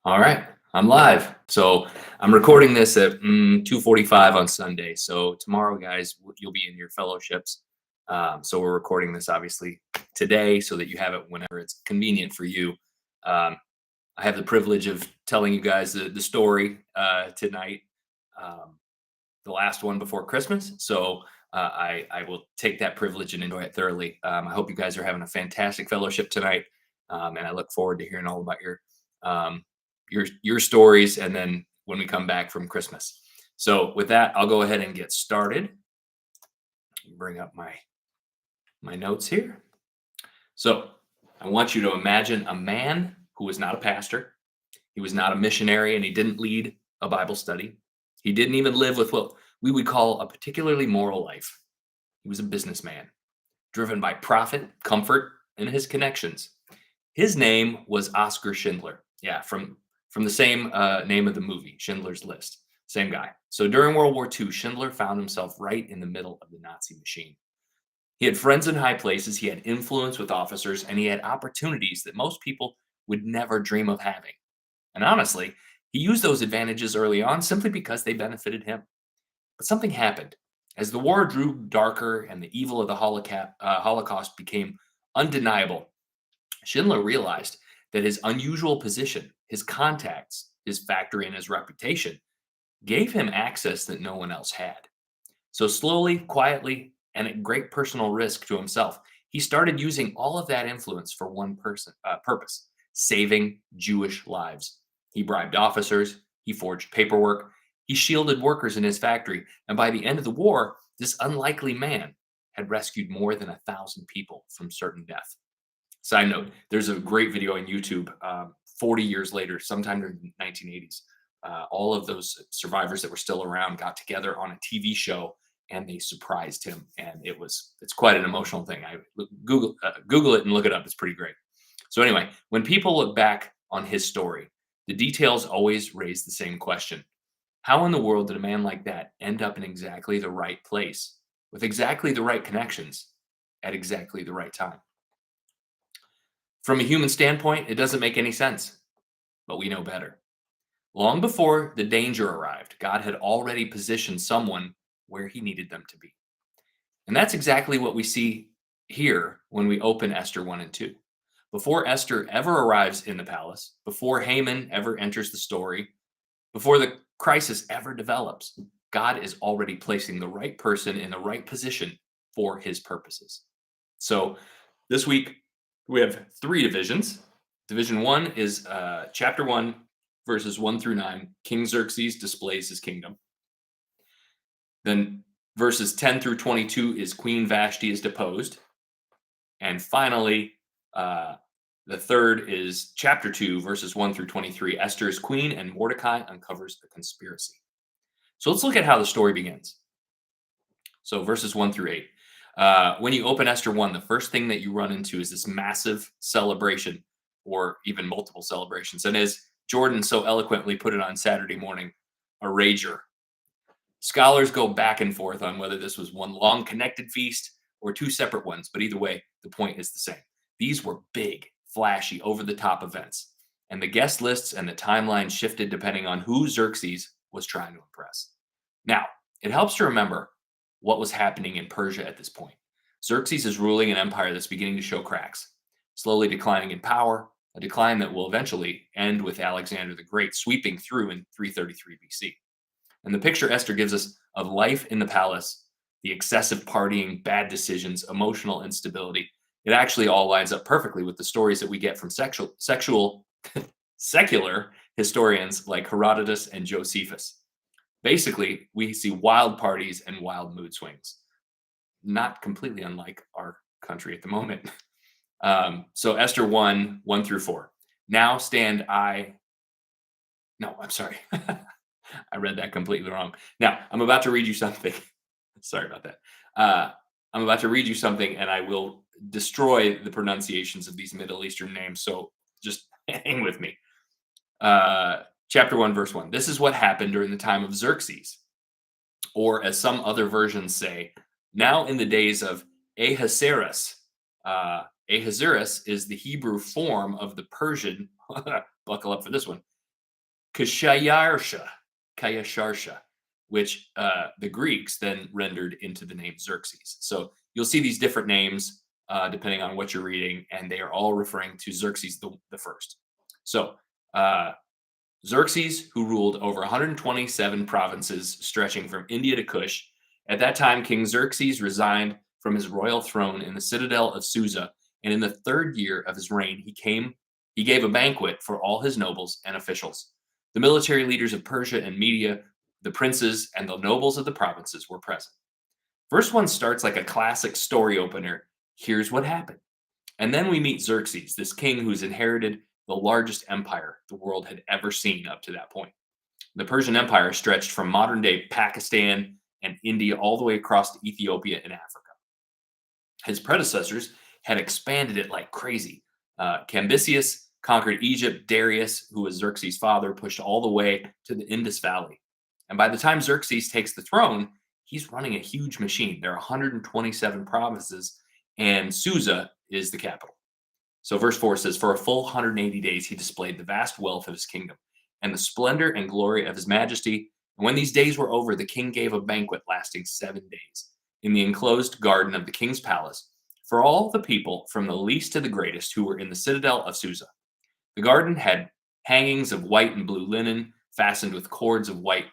All right, I'm live. So I'm recording this at 2:45 on Sunday. So tomorrow, guys, you'll be in your fellowships. So we're recording this obviously today so that you have it whenever it's convenient for you. Um, I have the privilege of telling you guys the story tonight, um, the last one before Christmas. So I will take that privilege and enjoy it thoroughly. I hope you guys are having a fantastic fellowship tonight, and I look forward to hearing all about um, your stories, and then when we come back from Christmas. So with that, I'll go ahead and get started. Bring up my notes here. So I want you to imagine a man who was not a pastor. He was not a missionary, and he didn't lead a Bible study. He didn't even live with what we would call a particularly moral life. He was a businessman, driven by profit, comfort, and his connections. His name was Oscar Schindler. Yeah, from the same name of the movie, Schindler's List. Same guy. So during World War II, Schindler found himself right in the middle of the Nazi machine. He had friends in high places, he had influence with officers, and he had opportunities that most people would never dream of having. And honestly, he used those advantages early on simply because they benefited him. But something happened. As the war grew darker and the evil of the Holocaust became undeniable, Schindler realized that his unusual position, his contacts, his factory, and his reputation gave him access that no one else had. So, slowly, quietly, and at great personal risk to himself, he started using all of that influence for purpose: saving Jewish lives. He bribed officers, he forged paperwork, he shielded workers in his factory, and by the end of the war, this unlikely man had rescued more than 1,000 people from certain death. Side note, there's a great video on YouTube 40 years later, sometime in the 1980s. All of those survivors that were still around got together on a TV show and they surprised him. And it's quite an emotional thing. Google it and look it up. It's pretty great. So anyway, when people look back on his story, the details always raise the same question. How in the world did a man like that end up in exactly the right place with exactly the right connections at exactly the right time? From a human standpoint, it doesn't make any sense, but we know better. Long before the danger arrived, God had already positioned someone where he needed them to be. And that's exactly what we see here when we open Esther 1 and 2. Before Esther ever arrives in the palace, before Haman ever enters the story, before the crisis ever develops, God is already placing the right person in the right position for his purposes. So this week, we have three divisions. Division one is chapter 1, verses 1 through 9. King Xerxes displays his kingdom. Then verses 10 through 22 is Queen Vashti is deposed. And finally, the third is chapter 2, verses 1 through 23. Esther's Queen and Mordecai uncovers a conspiracy. So let's look at how the story begins. So verses 1 through 8. When you open Esther 1, the first thing that you run into is this massive celebration, or even multiple celebrations. And as Jordan so eloquently put it on Saturday morning, a rager. Scholars go back and forth on whether this was one long connected feast or two separate ones, but either way, the point is the same. These were big, flashy, over the top events, and the guest lists and the timeline shifted depending on who Xerxes was trying to impress. Now, it helps to remember what was happening in Persia at this point. Xerxes is ruling an empire that's beginning to show cracks, slowly declining in power, a decline that will eventually end with Alexander the Great sweeping through in 333 BC. And the picture Esther gives us of life in the palace, the excessive partying, bad decisions, emotional instability, it actually all lines up perfectly with the stories that we get from secular historians like Herodotus and Josephus. Basically, we see wild parties and wild mood swings, not completely unlike our country at the moment. So Esther 1, 1 through 4. Now stand I. No, I'm sorry. I read that completely wrong. Now, I'm about to read you something. Sorry about that. I'm about to read you something, and I will destroy the pronunciations of these Middle Eastern names. So just hang with me. Chapter 1, verse 1. This is what happened during the time of Xerxes, or as some other versions say, now in the days of Ahasuerus. Ahasuerus is the Hebrew form of the Persian, buckle up for this one, Kshayarsha, Kayasharsha, which the Greeks then rendered into the name Xerxes. So you'll see these different names depending on what you're reading, and they are all referring to Xerxes the first. So uh, Xerxes, who ruled over 127 provinces stretching from India to Kush. At that time, King Xerxes resigned from his royal throne in the citadel of Susa, and in the third year of his reign, he gave a banquet for all his nobles and officials. The military leaders of Persia and Media, the princes, and the nobles of the provinces were present. Verse 1 starts like a classic story opener. Here's what happened. And then we meet Xerxes, this king who's inherited the largest empire the world had ever seen up to that point. The Persian Empire stretched from modern day Pakistan and India all the way across to Ethiopia and Africa. His predecessors had expanded it like crazy. Cambyses conquered Egypt. Darius, who was Xerxes' father, pushed all the way to the Indus Valley. And by the time Xerxes takes the throne, he's running a huge machine. There are 127 provinces, and Susa is the capital. So verse 4 says, for a full 180 days, he displayed the vast wealth of his kingdom and the splendor and glory of his majesty. And when these days were over, the king gave a banquet lasting 7 days in the enclosed garden of the king's palace for all the people from the least to the greatest who were in the citadel of Susa. The garden had hangings of white and blue linen fastened with cords of white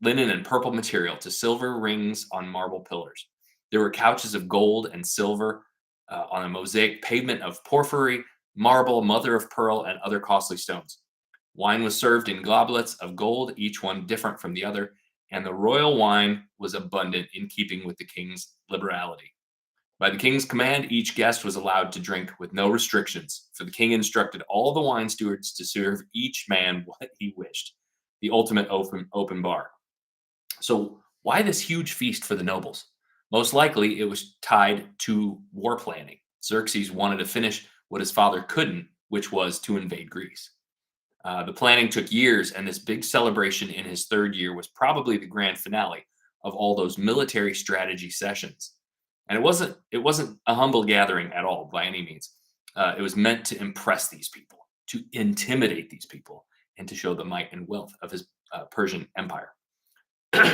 linen and purple material to silver rings on marble pillars. There were couches of gold and silver on a mosaic pavement of porphyry, marble, mother of pearl, and other costly stones. Wine was served in goblets of gold, each one different from the other, and the royal wine was abundant in keeping with the king's liberality. By the king's command, each guest was allowed to drink with no restrictions, for the king instructed all the wine stewards to serve each man what he wished, the ultimate open bar. So why this huge feast for the nobles? Most likely, it was tied to war planning. Xerxes wanted to finish what his father couldn't, which was to invade Greece. The planning took years, and this big celebration in his third year was probably the grand finale of all those military strategy sessions. And it wasn't a humble gathering at all by any means. It was meant to impress these people, to intimidate these people, and to show the might and wealth of his Persian empire.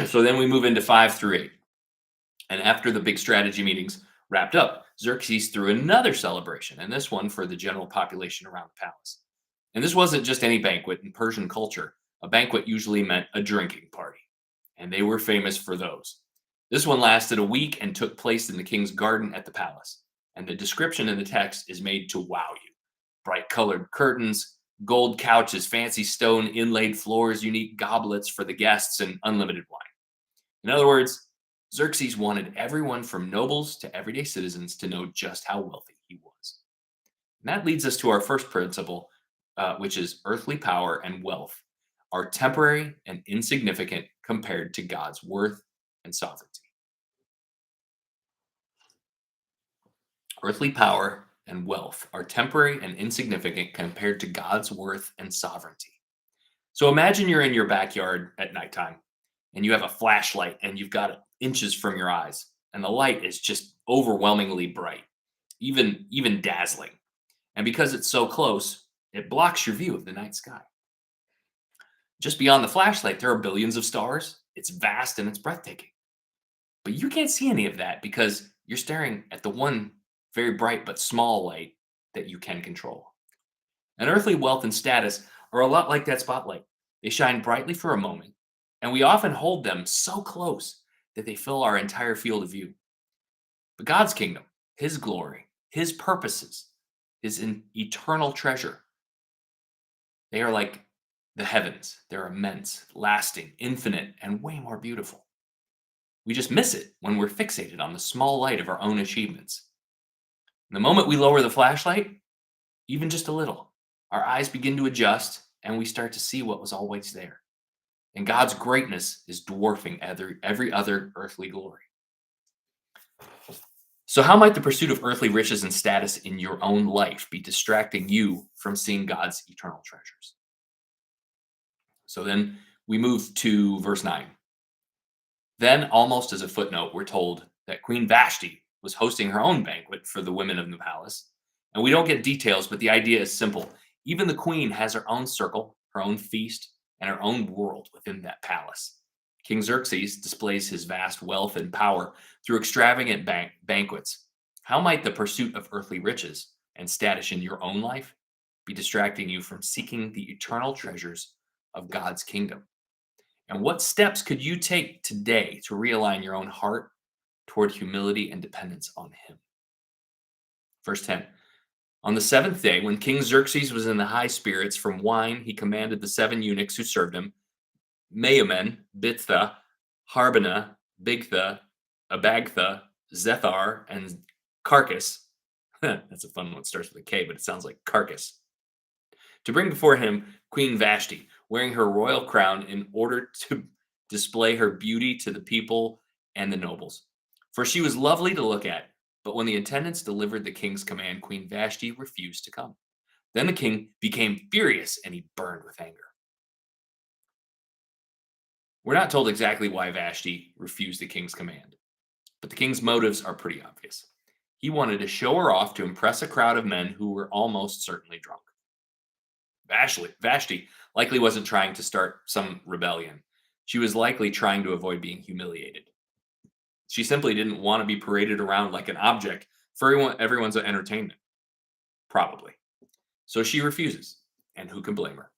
So then we move into 5 through 8. And after the big strategy meetings wrapped up, Xerxes threw another celebration, and this one for the general population around the palace. And this wasn't just any banquet. In Persian culture, a banquet usually meant a drinking party, and they were famous for those. This one lasted a week and took place in the king's garden at the palace. And the description in the text is made to wow you. Bright colored curtains, gold couches, fancy stone inlaid floors, unique goblets for the guests, and unlimited wine. In other words, Xerxes wanted everyone from nobles to everyday citizens to know just how wealthy he was. And that leads us to our first principle, which is earthly power and wealth are temporary and insignificant compared to God's worth and sovereignty. Earthly power and wealth are temporary and insignificant compared to God's worth and sovereignty. So imagine you're in your backyard at nighttime and you have a flashlight and you've got it inches from your eyes, and the light is just overwhelmingly bright, even dazzling. And because it's so close, it blocks your view of the night sky. Just beyond the flashlight, there are billions of stars. It's vast and it's breathtaking. But you can't see any of that because you're staring at the one very bright but small light that you can control. And earthly wealth and status are a lot like that spotlight. They shine brightly for a moment, and we often hold them so close that they fill our entire field of view. But God's kingdom, his glory, his purposes, his eternal treasure, they are like the heavens. They're immense, lasting, infinite, and way more beautiful. We just miss it when we're fixated on the small light of our own achievements. The moment we lower the flashlight, even just a little, our eyes begin to adjust and we start to see what was always there. And God's greatness is dwarfing every other earthly glory. So how might the pursuit of earthly riches and status in your own life be distracting you from seeing God's eternal treasures? So then we move to verse 9. Then, almost as a footnote, we're told that Queen Vashti was hosting her own banquet for the women of the palace. And we don't get details, but the idea is simple. Even the queen has her own circle, her own feast, and her own world within that palace. King Xerxes displays his vast wealth and power through extravagant banquets. How might the pursuit of earthly riches and status in your own life be distracting you from seeking the eternal treasures of God's kingdom? And what steps could you take today to realign your own heart toward humility and dependence on Him? Verse 10. On the seventh day, when King Xerxes was in the high spirits from wine, he commanded the 7 eunuchs who served him, Mehuman, Bitha, Harbana, Bigtha, Abagtha, Zethar, and Carcass. That's a fun one. It starts with a K, but it sounds like carcass. To bring before him Queen Vashti, wearing her royal crown in order to display her beauty to the people and the nobles. For she was lovely to look at, but when the attendants delivered the king's command, Queen Vashti refused to come. Then the king became furious and he burned with anger. We're not told exactly why Vashti refused the king's command, but the king's motives are pretty obvious. He wanted to show her off to impress a crowd of men who were almost certainly drunk. Vashti likely wasn't trying to start some rebellion. She was likely trying to avoid being humiliated. She simply didn't want to be paraded around like an object for everyone's entertainment. Probably. So she refuses. And who can blame her?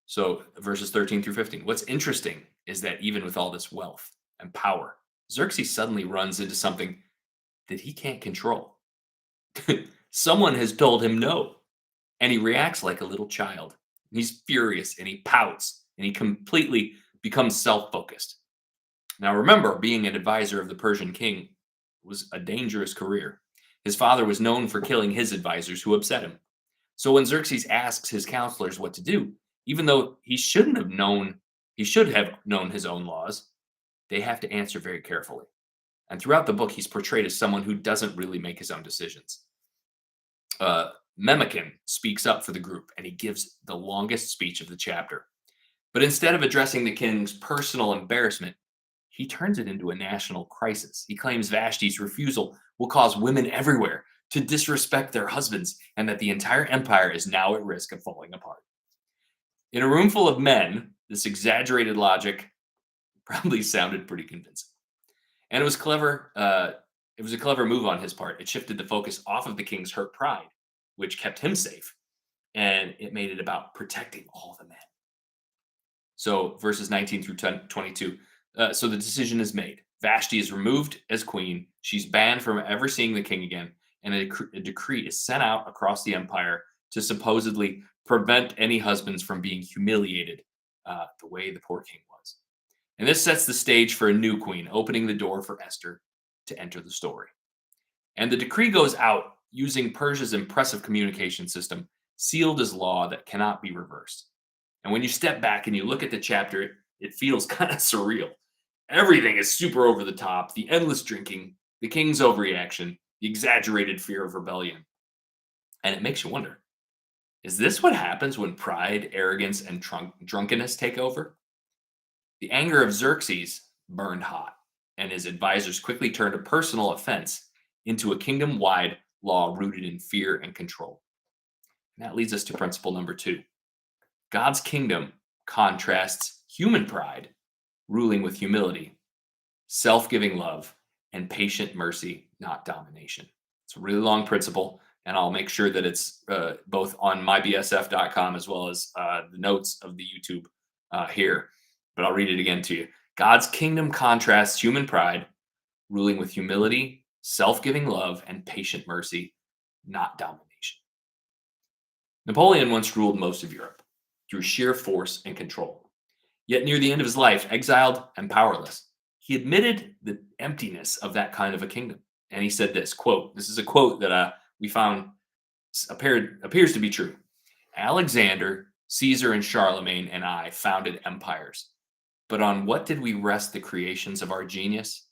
So verses 13 through 15. What's interesting is that even with all this wealth and power, Xerxes suddenly runs into something that he can't control. Someone has told him no. And he reacts like a little child. He's furious and he pouts and he completely becomes self-focused. Now remember, being an advisor of the Persian king was a dangerous career. His father was known for killing his advisors who upset him. So when Xerxes asks his counselors what to do, even though he should have known his own laws, they have to answer very carefully. And throughout the book, he's portrayed as someone who doesn't really make his own decisions. Memucan speaks up for the group, and he gives the longest speech of the chapter. But instead of addressing the king's personal embarrassment, he turns it into a national crisis. He claims Vashti's refusal will cause women everywhere to disrespect their husbands, and that the entire empire is now at risk of falling apart. In a room full of men, this exaggerated logic probably sounded pretty convincing. And it was clever. It was a clever move on his part. It shifted the focus off of the king's hurt pride, which kept him safe, and it made it about protecting all the men. So verses 19 through 22. So the decision is made. Vashti is removed as queen. She's banned from ever seeing the king again, and a decree is sent out across the empire to supposedly prevent any husbands from being humiliated the way the poor king was. And this sets the stage for a new queen, opening the door for Esther to enter the story. And the decree goes out using Persia's impressive communication system, sealed as law that cannot be reversed. And when you step back and you look at the chapter, it feels kind of surreal. Everything is super over the top, the endless drinking, the king's overreaction, the exaggerated fear of rebellion. And it makes you wonder, is this what happens when pride, arrogance, and drunkenness take over? The anger of Xerxes burned hot, and his advisors quickly turned a personal offense into a kingdom-wide law rooted in fear and control. And that leads us to principle number 2. God's kingdom contrasts human pride, ruling with humility, self-giving love, and patient mercy, not domination. It's a really long principle, and I'll make sure that it's both on mybsf.com as well as the notes of the YouTube here. But I'll read it again to you. God's kingdom contrasts human pride, ruling with humility, self-giving love, and patient mercy, not domination. Napoleon once ruled most of Europe through sheer force and control. Yet near the end of his life, exiled and powerless, he admitted the emptiness of that kind of a kingdom. And he said this, quote, this is a quote that we found appears to be true. Alexander, Caesar, and Charlemagne and I founded empires. But on what did we rest the creations of our genius?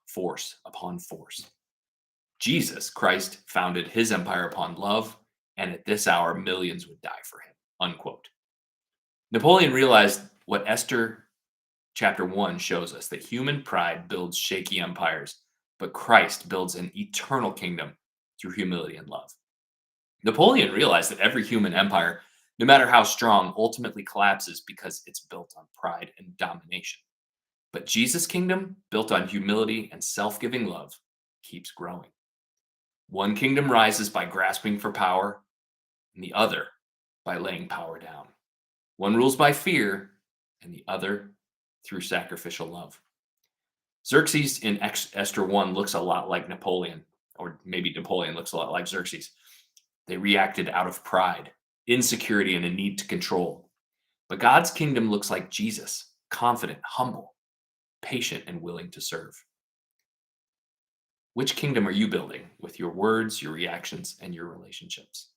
Force upon force. Jesus Christ founded his empire upon love, and at this hour, millions would die for him, unquote. Napoleon realized what Esther chapter 1 shows us, that human pride builds shaky empires, but Christ builds an eternal kingdom through humility and love. Napoleon realized that every human empire no matter how strong, ultimately collapses because it's built on pride and domination. But Jesus' kingdom, built on humility and self giving love, keeps growing. One kingdom rises by grasping for power, and the other by laying power down. One rules by fear, and the other through sacrificial love. Xerxes in Esther 1 looks a lot like Napoleon, or maybe Napoleon looks a lot like Xerxes. They reacted out of pride, insecurity, and a need to control. But God's kingdom looks like Jesus, confident, humble, patient, and willing to serve. Which kingdom are you building with your words, your reactions, and your relationships?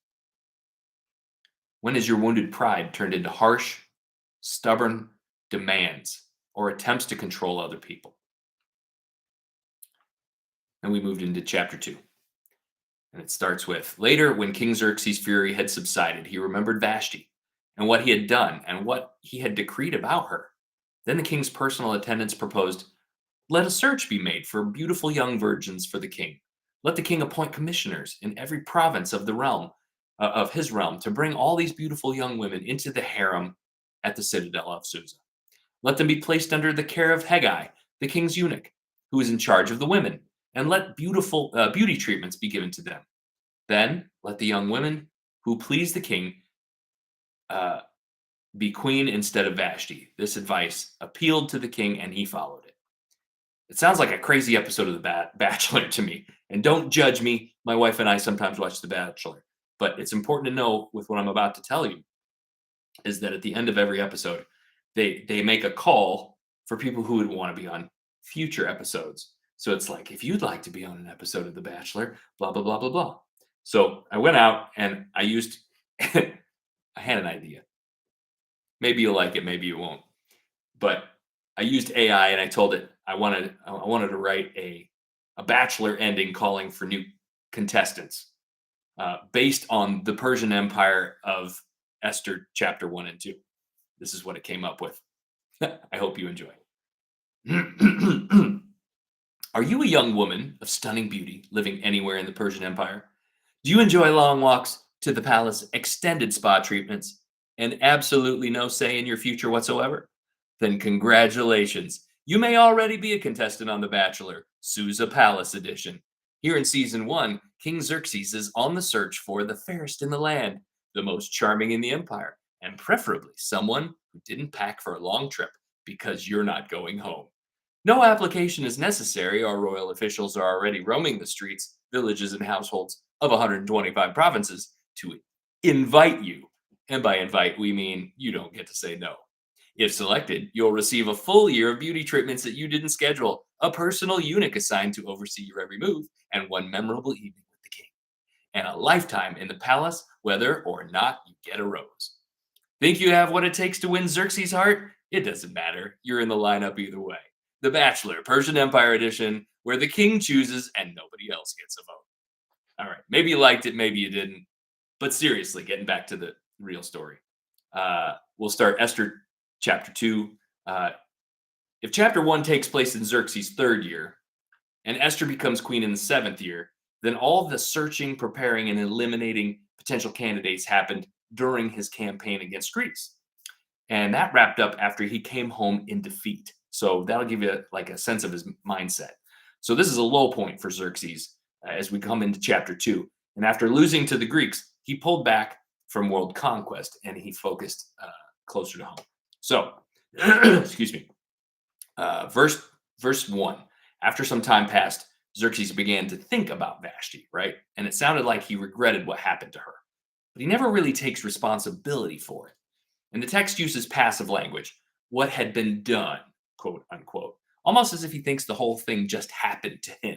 When is your wounded pride turned into harsh, stubborn demands or attempts to control other people? And we moved into chapter 2. And it starts with, later, when King Xerxes' fury had subsided, he remembered Vashti and what he had done and what he had decreed about her. Then the king's personal attendants proposed, let a search be made for beautiful young virgins for the king. Let the king appoint commissioners in every province of the realm, of his realm, to bring all these beautiful young women into the harem at the citadel of Susa. Let them be placed under the care of Haggai, the king's eunuch, who is in charge of the women, and let beautiful beauty treatments be given to them. Then let the young women who please the king be queen instead of Vashti. This advice appealed to the king, and he followed it. It sounds like a crazy episode of The Bachelor to me. And don't judge me. My wife and I sometimes watch The Bachelor. But it's important to know with what I'm about to tell you is that at the end of every episode, they make a call for people who would want to be on future episodes. So it's like, if you'd like to be on an episode of The Bachelor, blah, blah, blah, blah, blah. So I went out and I used, I had an idea. Maybe you'll like it, maybe you won't. But I used AI and I told it I wanted to write a Bachelor ending calling for new contestants based on the Persian Empire of Esther chapter 1 and 2. This is what it came up with. I hope you enjoy. Are you a young woman of stunning beauty living anywhere in the Persian Empire? Do you enjoy long walks to the palace, extended spa treatments, and absolutely no say in your future whatsoever? Then congratulations. You may already be a contestant on The Bachelor, Susa Palace Edition. Here in season 1, King Xerxes is on the search for the fairest in the land, the most charming in the empire, and preferably someone who didn't pack for a long trip because you're not going home. No application is necessary. Our royal officials are already roaming the streets, villages, and households of 125 provinces to invite you. And by invite, we mean you don't get to say no. If selected, you'll receive a full year of beauty treatments that you didn't schedule, a personal eunuch assigned to oversee your every move, and one memorable evening with the king. And a lifetime in the palace, whether or not you get a rose. Think you have what it takes to win Xerxes' heart? It doesn't matter. You're in the lineup either way. The Bachelor, Persian Empire Edition, where the king chooses and nobody else gets a vote. All right, maybe you liked it, maybe you didn't. But seriously, getting back to the real story. We'll start Esther chapter 2. If chapter 1 takes place in Xerxes' 3rd year, and Esther becomes queen in the 7th year, then all the searching, preparing, and eliminating potential candidates happened during his campaign against Greece. And that wrapped up after he came home in defeat. So that'll give you like a sense of his mindset. So this is a low point for Xerxes as we come into chapter 2. And after losing to the Greeks, he pulled back from world conquest and he focused closer to home. So, excuse me. Verse 1. After some time passed, Xerxes began to think about Vashti, right? And it sounded like he regretted what happened to her. But he never really takes responsibility for it. And the text uses passive language, what had been done, quote unquote, almost as if he thinks the whole thing just happened to him.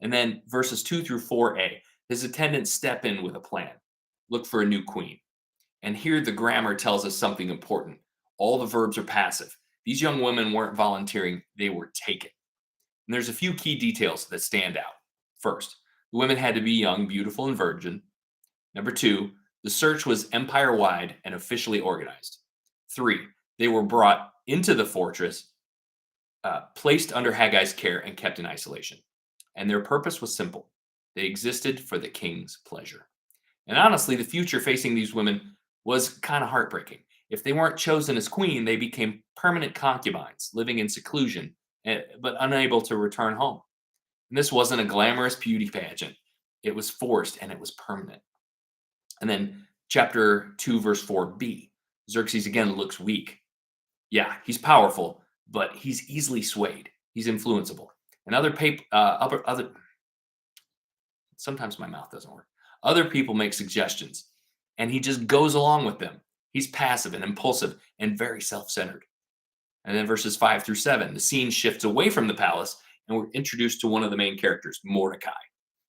And then verses 2 through 4a, his attendants step in with a plan. Look for a new queen. And here the grammar tells us something important. All the verbs are passive. These young women weren't volunteering, they were taken. And there's a few key details that stand out. First, the women had to be young, beautiful, and virgin. Number 2, the search was empire-wide and officially organized. 3, they were brought into the fortress, placed under Haggai's care, and kept in isolation. And their purpose was simple. They existed for the king's pleasure. And honestly, the future facing these women was kind of heartbreaking. If they weren't chosen as queen, they became permanent concubines, living in seclusion, but unable to return home. And this wasn't a glamorous beauty pageant. It was forced and it was permanent. And then chapter 2, verse 4b, Xerxes again looks weak. Yeah, he's powerful, but he's easily swayed. He's influenceable. And other sometimes my mouth doesn't work. Other people make suggestions, and he just goes along with them. He's passive and impulsive and very self-centered. And then verses 5 through 7, the scene shifts away from the palace, and we're introduced to one of the main characters, Mordecai.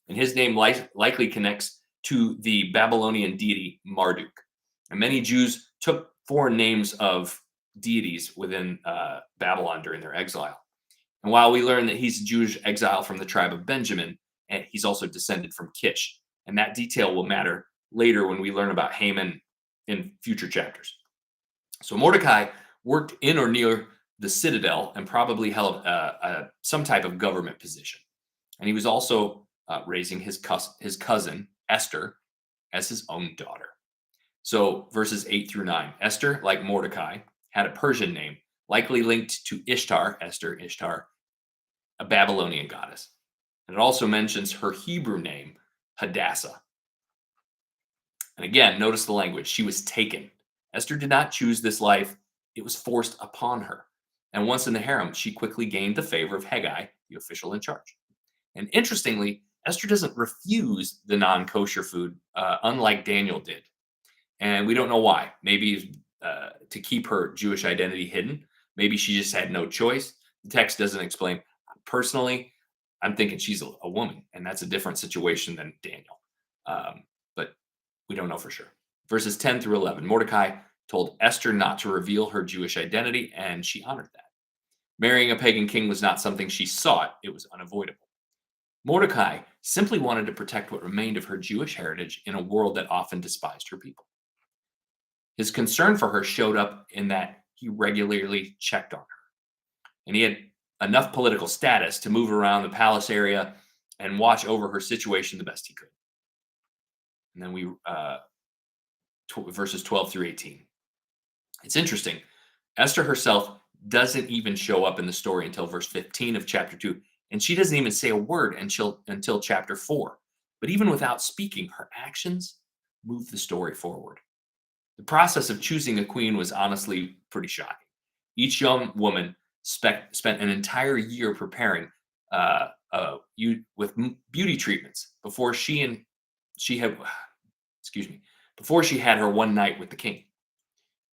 And his name likely connects to the Babylonian deity Marduk. And many Jews took foreign names of deities within Babylon during their exile. And while we learn that he's a Jewish exile from the tribe of Benjamin, and he's also descended from Kish. And that detail will matter later when we learn about Haman in future chapters. So Mordecai worked in or near the citadel and probably held some type of government position. And he was also raising his cousin, Esther, as his own daughter. So verses 8 through 9, Esther, like Mordecai, had a Persian name, likely linked to Ishtar, Ishtar, a Babylonian goddess. And it also mentions her Hebrew name, Hadassah. And again, notice the language. She was taken. Esther did not choose this life. It was forced upon her. And once in the harem, she quickly gained the favor of Haggai, the official in charge. And interestingly, Esther doesn't refuse the non-kosher food, unlike Daniel did. And we don't know why. Maybe to keep her Jewish identity hidden. Maybe she just had no choice. The text doesn't explain. Personally, I'm thinking she's a woman, and that's a different situation than Daniel. But we don't know for sure. Verses 10 through 11, Mordecai told Esther not to reveal her Jewish identity, and she honored that. Marrying a pagan king was not something she sought. It was unavoidable. Mordecai simply wanted to protect what remained of her Jewish heritage in a world that often despised her people. His concern for her showed up in that he regularly checked on her. And he had enough political status to move around the palace area and watch over her situation the best he could. And then we verses 12 through 18. It's interesting. Esther herself doesn't even show up in the story until verse 15 of chapter 2, and she doesn't even say a word until chapter 4. But even without speaking, her actions move the story forward. The process of choosing a queen was honestly pretty shocking. Each young woman spent an entire year preparing with beauty treatments before she had her one night with the king.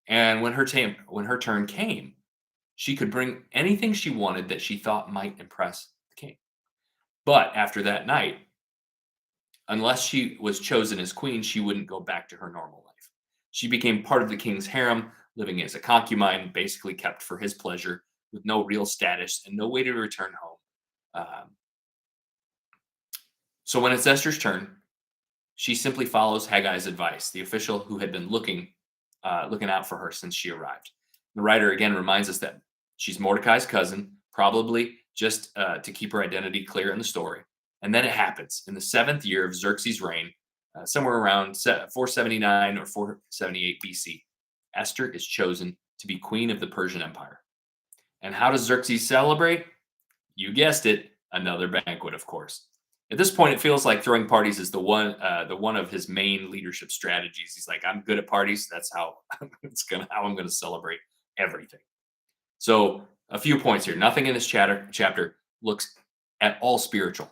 And when her turn came, she could bring anything she wanted that she thought might impress the king. But after that night, unless she was chosen as queen, she wouldn't go back to her normal life. She became part of the king's harem, living as a concubine, basically kept for his pleasure, with no real status and no way to return home. So when it's Esther's turn, she simply follows Haggai's advice, the official who had been looking out for her since she arrived. The writer again reminds us that she's Mordecai's cousin, probably just to keep her identity clear in the story. And then it happens in the 7th year of Xerxes' reign, somewhere around 479 or 478 BC. Esther is chosen to be queen of the Persian Empire. And how does Xerxes celebrate? You guessed it, another banquet, of course. At this point, it feels like throwing parties is the one of his main leadership strategies. He's like, I'm good at parties. That's how I'm going to celebrate everything. So a few points here. Nothing in this chapter looks at all spiritual.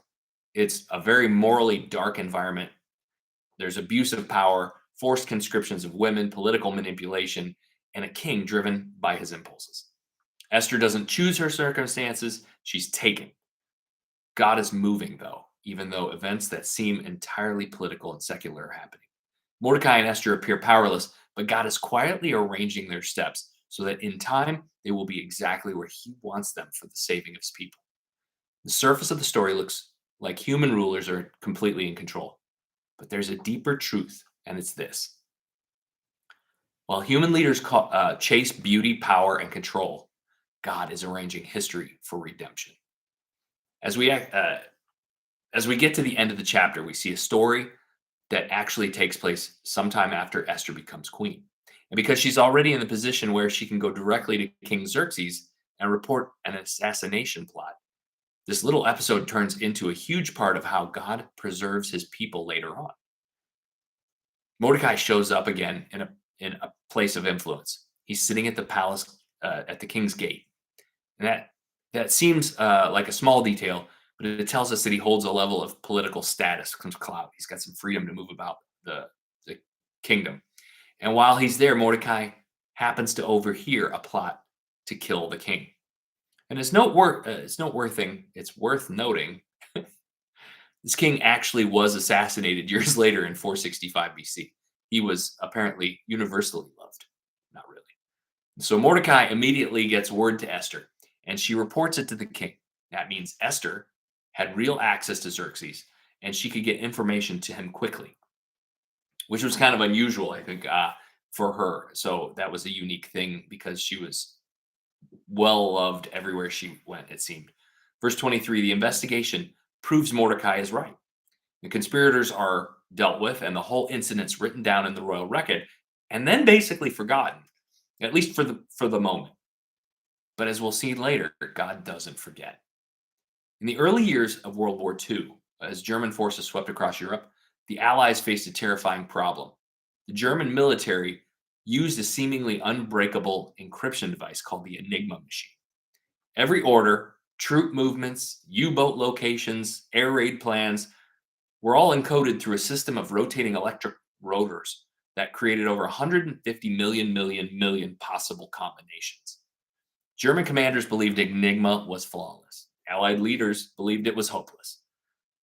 It's a very morally dark environment. There's abuse of power, forced conscriptions of women, political manipulation, and a king driven by his impulses. Esther doesn't choose her circumstances. She's taken. God is moving, though, even though events that seem entirely political and secular are happening. Mordecai and Esther appear powerless, but God is quietly arranging their steps so that in time they will be exactly where he wants them for the saving of his people. The surface of the story looks like human rulers are completely in control, but there's a deeper truth, and it's this. While human leaders chase beauty, power, and control, God is arranging history for redemption. As we get to the end of the chapter, we see a story that actually takes place sometime after Esther becomes queen. And because she's already in the position where she can go directly to King Xerxes and report an assassination plot, this little episode turns into a huge part of how God preserves his people later on. Mordecai shows up again in a place of influence. He's sitting at the palace at the king's gate, and that seems like a small detail, but it tells us that he holds a level of political status, some clout. He's got some freedom to move about the kingdom. And while he's there, Mordecai happens to overhear a plot to kill the king. And it's worth noting this king actually was assassinated years later in 465 BC. He was apparently universally loved. Not really. So Mordecai immediately gets word to Esther, and she reports it to the king. That means Esther had real access to Xerxes, and she could get information to him quickly, which was kind of unusual, I think, for her. So that was a unique thing because she was well loved everywhere she went, it seemed. Verse 23, the investigation proves Mordecai is right. The conspirators are dealt with, and the whole incident's written down in the royal record, and then basically forgotten, at least for the moment. But as we'll see later, God doesn't forget. In the early years of World War II, as German forces swept across Europe, the Allies faced a terrifying problem. The German military used a seemingly unbreakable encryption device called the Enigma machine. Every order, troop movements, U-boat locations, air raid plans were all encoded through a system of rotating electric rotors that created over 150 million possible combinations. German commanders believed Enigma was flawless. Allied leaders believed it was hopeless.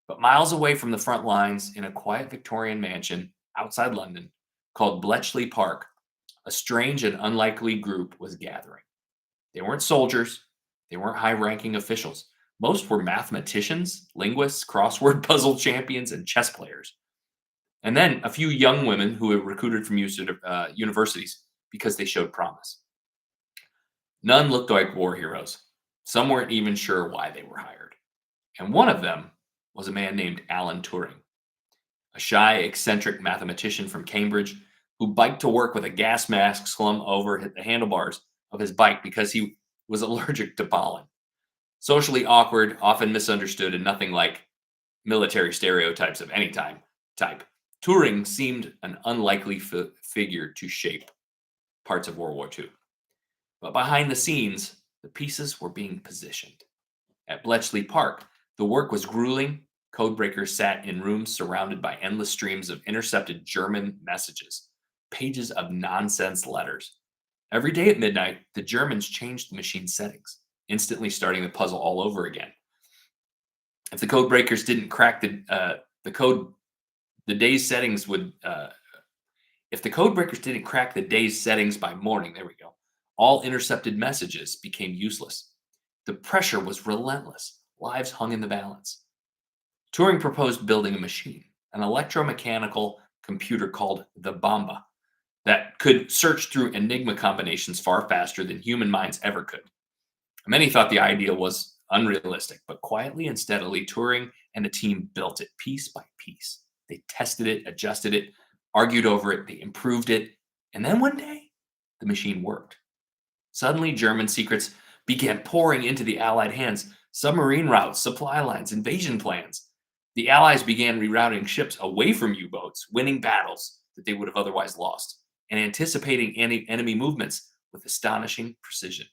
But miles away from the front lines, in a quiet Victorian mansion outside London called Bletchley Park, a strange and unlikely group was gathering. They weren't soldiers. They weren't high-ranking officials. Most were mathematicians, linguists, crossword puzzle champions, and chess players. And then a few young women who were recruited from universities because they showed promise. None looked like war heroes. Some weren't even sure why they were hired. And one of them was a man named Alan Turing, a shy, eccentric mathematician from Cambridge who biked to work with a gas mask slung over the handlebars of his bike because he was allergic to pollen. Socially awkward, often misunderstood, and nothing like military stereotypes of any type. Turing seemed an unlikely figure to shape parts of World War II. But behind the scenes, the pieces were being positioned. At Bletchley Park, the work was grueling. Codebreakers sat in rooms surrounded by endless streams of intercepted German messages, pages of nonsense letters. Every day at midnight, the Germans changed the machine's settings, instantly starting the puzzle all over again. If the codebreakers didn't crack the code, the day's settings would. If the codebreakers didn't crack the day's settings by morning, there we go. All intercepted messages became useless. The pressure was relentless. Lives hung in the balance. Turing proposed building a machine, an electromechanical computer called the Bomba, that could search through Enigma combinations far faster than human minds ever could. Many thought the idea was unrealistic, but quietly and steadily, Turing and the team built it piece by piece. They tested it, adjusted it, argued over it, they improved it, and then one day, the machine worked. Suddenly, German secrets began pouring into the Allied hands: submarine routes, supply lines, invasion plans. The Allies began rerouting ships away from U-boats, winning battles that they would have otherwise lost, and anticipating enemy movements with astonishing precision.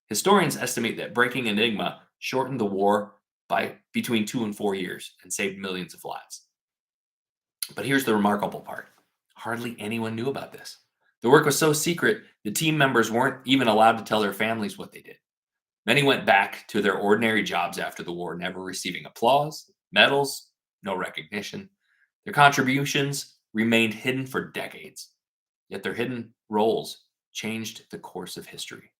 Historians estimate that breaking Enigma shortened the war by between 2 and 4 years and saved millions of lives. But here's the remarkable part. Hardly anyone knew about this. The work was so secret, the team members weren't even allowed to tell their families what they did. Many went back to their ordinary jobs after the war, never receiving applause, medals, no recognition. Their contributions remained hidden for decades, yet their hidden roles changed the course of history.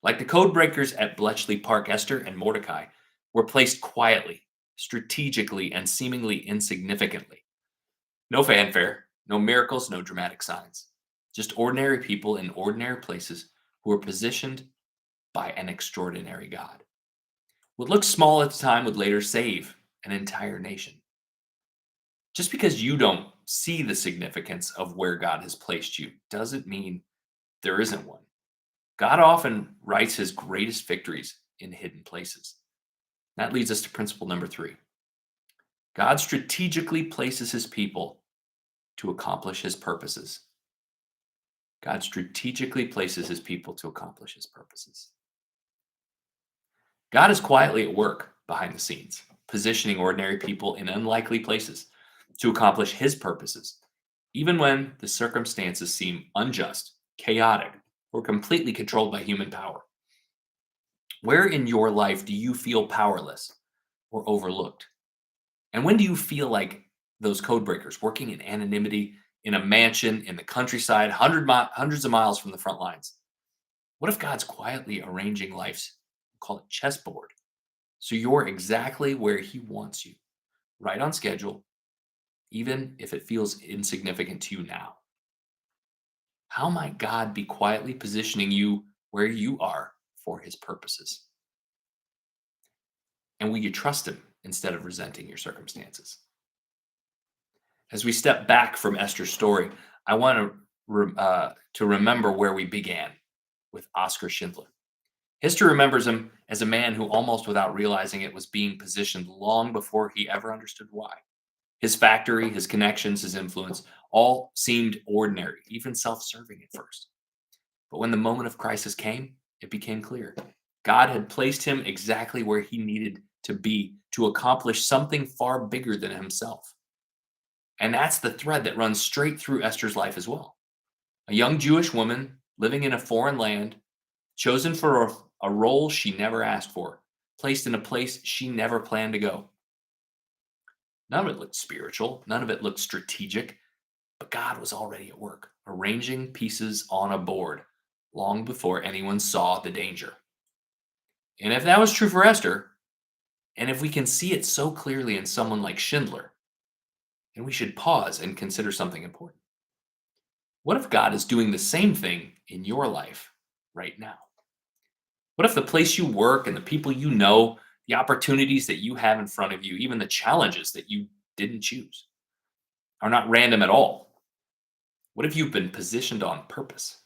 Like the codebreakers at Bletchley Park, Esther and Mordecai were placed quietly, strategically, and seemingly insignificantly. No fanfare, no miracles, no dramatic signs. Just ordinary people in ordinary places who were positioned by an extraordinary God. What looked small at the time would later save an entire nation. Just because you don't see the significance of where God has placed you doesn't mean there isn't one. God often writes his greatest victories in hidden places. That leads us to principle number 3. God strategically places his people to accomplish his purposes. God strategically places his people to accomplish his purposes. God is quietly at work behind the scenes, positioning ordinary people in unlikely places to accomplish his purposes, even when the circumstances seem unjust, chaotic, or completely controlled by human power. Where in your life do you feel powerless or overlooked? And when do you feel like those code breakers working in anonymity in a mansion in the countryside, hundreds of miles from the front lines? What if God's quietly arranging life's, call it chessboard, so you're exactly where he wants you, right on schedule, even if it feels insignificant to you now? How might God be quietly positioning you where you are for his purposes? And will you trust him instead of resenting your circumstances? As we step back from Esther's story, I want to remember where we began with Oscar Schindler. History remembers him as a man who, almost without realizing it, was being positioned long before he ever understood why. His factory, his connections, his influence all seemed ordinary, even self-serving at first. But when the moment of crisis came, it became clear. God had placed him exactly where he needed to be to accomplish something far bigger than himself. And that's the thread that runs straight through Esther's life as well. A young Jewish woman living in a foreign land, chosen for a role she never asked for, placed in a place she never planned to go. None of it looked spiritual, none of it looked strategic, but God was already at work, arranging pieces on a board long before anyone saw the danger. And if that was true for Esther, and if we can see it so clearly in someone like Schindler, then we should pause and consider something important. What if God is doing the same thing in your life right now? What if the place you work and the people you know, the opportunities that you have in front of you, even the challenges that you didn't choose, are not random at all? What if you've been positioned on purpose?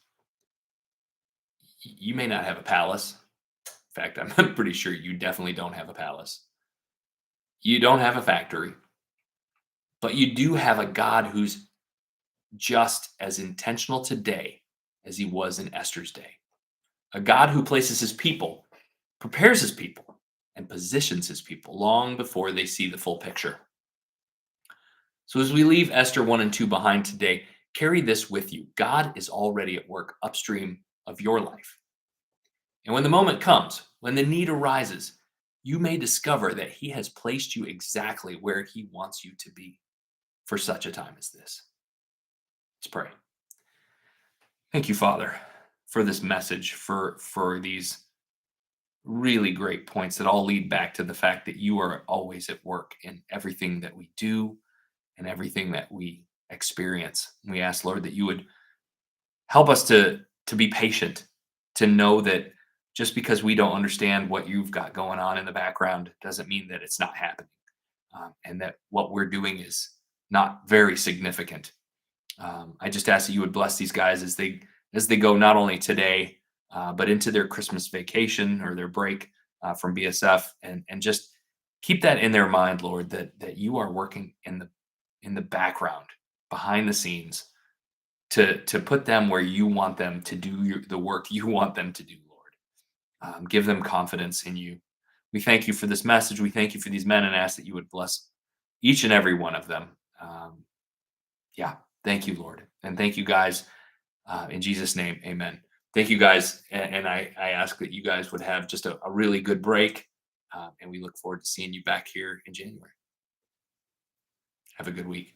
You may not have a palace. In fact, I'm pretty sure you definitely don't have a palace. You don't have a factory, but you do have a God who's just as intentional today as he was in Esther's day. A God who places his people, prepares his people, and positions his people long before they see the full picture. So as we leave Esther 1 and 2 behind today, carry this with you. God is already at work upstream of your life. And when the moment comes, when the need arises, you may discover that he has placed you exactly where he wants you to be for such a time as this. Let's pray. Thank you, Father, for this message, for these really great points that all lead back to the fact that you are always at work in everything that we do and everything that we experience. We ask, Lord, that you would help us to be patient, to know that just because we don't understand what you've got going on in the background doesn't mean that it's not happening, and that what we're doing is not very significant. I just ask that you would bless these guys as they go not only today, but into their Christmas vacation or their break from BSF, and just keep that in their mind, Lord, that you are working in the background, behind the scenes, to put them where you want them to do the work you want them to do, Lord. Give them confidence in you. We thank you for this message. We thank you for these men and ask that you would bless each and every one of them. Yeah, thank you, Lord. And thank you, guys. In Jesus' name, amen. Thank you, guys. And I ask that you guys would have just a really good break. And we look forward to seeing you back here in January. Have a good week.